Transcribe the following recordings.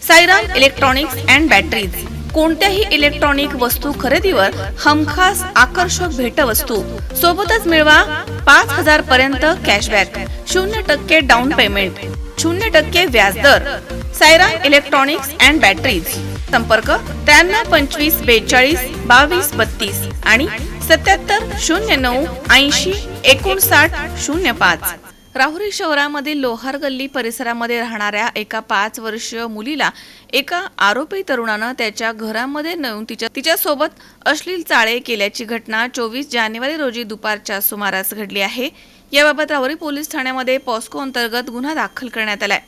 Sairam electronics and batteries कोणत्याही electronic वस्तू खरेदीवर हमखास आकर्षक भेटवस्तू सोबतच मिळवा 5,000 पर्यंत कॅशबॅक 0% डाऊन पेमेंट 0% व्याजदर साईराम इलेक्ट्रॉनिक्स अँड बॅटरीज संपर्क 93 25 42 22 32 आणि 77 09 80 59 05. राहुरी शहरामधील लोहार गल्ली परिसरामध्ये राहणाऱ्या एका 5 वर्षीय मुलीला एका आरोपी तरुणानं त्याच्या घरामध्ये नेऊन तिच्यासोबत अश्लील चाळे केल्याची घटना 24 जानेवारी रोजी दुपारच्या सुमारास घडली आहे. याबाबत राहुरी पोलीस ठाण्यामध्ये पॉस्को अंतर्गत गुन्हा दाखल करण्यात आलाय.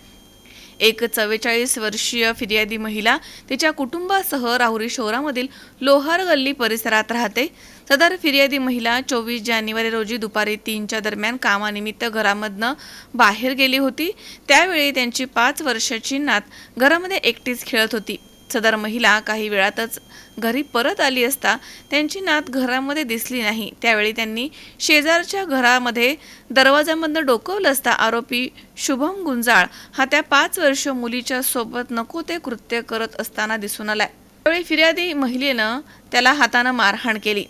एक 44 वर्षीय फिर्यादी महिला तिच्या कुटुंबासह राहुरी शहरामधील लोहार गल्ली परिसरात राहते. सदर फिर्यादी महिला 24 जानेवारी रोजी दुपारी 3च्या दरम्यान कामानिमित्त घरामधनं बाहेर गेली होती. त्यावेळी त्यांची 5 वर्षाची नात घरामध्ये एकटीच खेळत होती. सदर महिला काही वेळातच घरी परत आली असता त्यांची नात घरामध्ये दिसली नाही. त्यावेळी त्यांनी शेजारच्या घरामध्ये दरवाजामधनं डोकावलं असता आरोपी शुभम गुंजाळ हा त्या 5 वर्षीय मुलीच्या सोबत नको ते कृत्य करत असताना दिसून आलाय. त्यावेळी फिर्यादी महिलेनं त्याला हातानं मारहाण केली.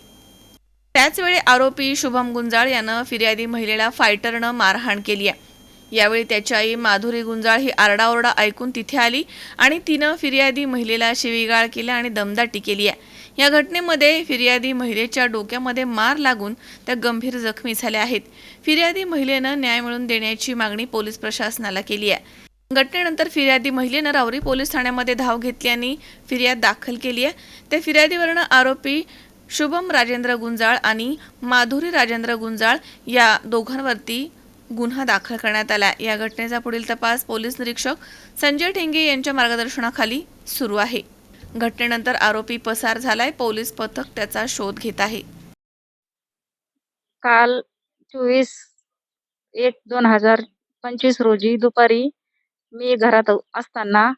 त्याचवेळी आरोपी शुभम गुंजाळ यानं फिर्यादी महिलेला फायटरनं मारहाण केली आहे. यावेळी त्याची आई माधुरी गुंजाळ ही आरडाओरडा ऐकून तिथे आली आणि तिनं फिर्यादी महिलेला शिवीगाळ केला आणि दमदाटी केली आहे. या घटनेमध्ये फिर्यादी महिलेच्या डोक्यामध्ये मार लागून त्या गंभीर जखमी झाल्या आहेत. फिर्यादी महिलेनं न्याय मिळवून देण्याची मागणी पोलीस प्रशासनाला केली आहे. घटनेनंतर फिर्यादी महिलेनं राहुरी पोलीस ठाण्यामध्ये धाव घेतली आणि फिर्याद दाखल केली आहे. त्या फिर्यादीवरनं आरोपी शुभम राजेंद्र गुंजाळ आणि माधुरी राजेंद्र गुंजाळ या दोघांवरती गुन्हा दाखल करण्यात आला. या घटनेचा पुढील तपास पोलीस निरीक्षक संजय ठेंगे यांच्या मार्गदर्शनाखाली सुरू आहे. घटनेनंतर आरोपी पसार झालाय. पोलीस पथक त्याचा शोध घेत आहे. काल 24/1/2025 रोजी दुपारी मी घरात असताना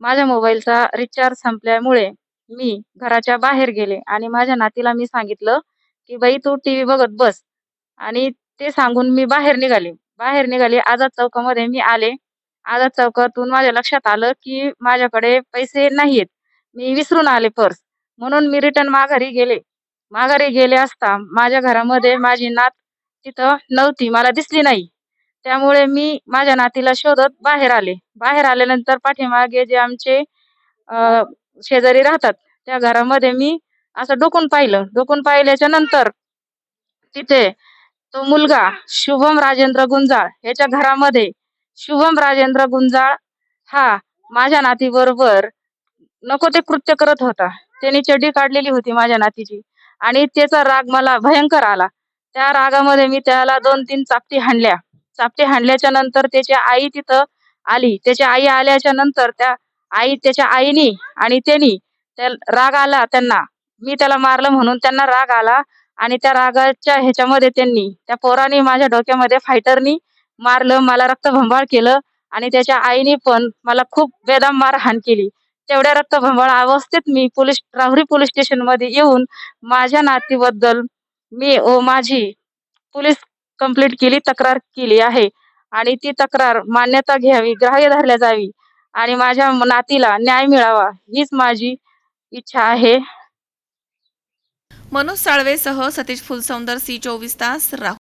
माझ्या मोबाईलचा रिचार्ज संपल्यामुळे मी घराच्या बाहेर गेले आणि माझ्या नातीला मी सांगितलं की बाई तू टीव्ही बघत बस आणि ते सांगून मी बाहेर निघाले. आझाद चौकामध्ये मी आले. आझाद चौकातून माझ्या लक्षात आलं की माझ्याकडे पैसे नाहीयेत. मी विसरून आले पर्स. म्हणून मी रिटर्न माघारी गेले असता माझ्या घरामध्ये माझी नात तिथं नव्हती, मला दिसली नाही. त्यामुळे मी माझ्या नातीला शोधत बाहेर आले. बाहेर आल्यानंतर पाठीमागे जे आमचे शेजारी राहतात त्या घरामध्ये मी असं डोकून पाहिल्याच्या नंतर तिथे तो मुलगा शुभम राजेंद्र गुंजाळ याच्या घरामध्ये शुभम राजेंद्र गुंजाळ हा माझ्या नातीबरोबर नको ते कृत्य करत होता. त्याने चड्डी काढलेली होती माझ्या नातीची आणि त्याचा राग मला भयंकर आला. त्या रागामध्ये मी त्याला 2-3 चापटी हाणल्याच्या नंतर त्याची आई तिथं आली. त्याची आई आल्याच्या नंतर त्याच्या आईनी आणि त्यांनी राग आला त्यांना, मी त्याला मारलं म्हणून त्यांना राग आला आणि त्या रागाच्या ह्याच्यामध्ये त्यांनी त्या पोराने माझ्या डोक्यामध्ये फायटरनी मारलं, मला रक्तभंबाळ केलं आणि त्याच्या आईने पण मला खूप बेदम मारहाण केली. तेवढ्या रक्तभंबाळ अवस्थेत मी राहुरी पोलीस स्टेशन मध्ये येऊन माझ्या नातीबद्दल मी माझी पोलीस कंप्लेंट केली, तक्रार केली आहे आणि ती तक्रार मान्यता घ्यावी, ग्राह्य धरल्या जावी आणि माझ्या नातीला न्याय मिळावा हीच माझी इच्छा आहे. मनोज साळवेसह सतीश फुलसौंदर, C24 तास, राहुरी.